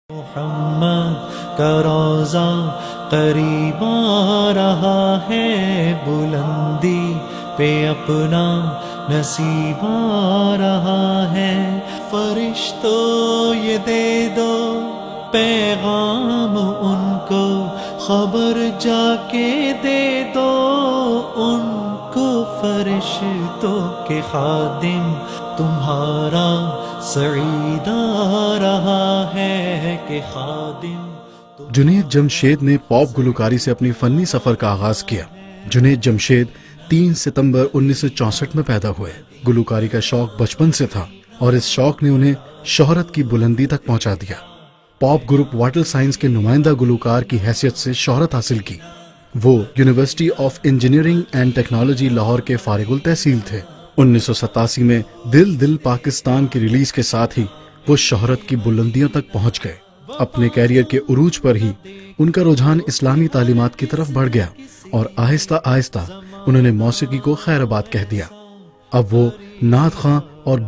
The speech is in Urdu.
محمد کا روزہ قریب آ رہا ہے، بلندی پہ اپنا نصیب آ رہا ہے۔ فرشتوں یہ دے دو پیغام ان کو، خبر جا کے دے دو ان کو، فرشتوں کے خادم تمہارا سعید آ رہا ہے کہ خادم۔ جنید جمشید نے پاپ گلوکاری سے اپنی فنی سفر کا آغاز کیا۔ جنید جمشید 3 ستمبر 1964 میں پیدا ہوئے۔ گلوکاری کا شوق بچپن سے تھا اور اس شوق نے انہیں شہرت کی بلندی تک پہنچا دیا۔ پاپ گروپ وائٹل سائنس کے نمائندہ گلوکار کی حیثیت سے شہرت حاصل کی۔ وہ university of engineering and technology Lahore کے فارغ التحصیل تھے۔ 1987 میں دل دل پاکستان کی ریلیز کے ساتھ ہی وہ شہرت کی بلندیوں تک پہنچ گئے۔ اپنے کیریئر کے عروج پر ہی ان کا رجحان اسلامی تعلیمات کی طرف بڑھ گیا اور آہستہ آہستہ انہوں نے موسیقی کو خیر آباد کہہ دیا۔ اب وہ نعت خواں اور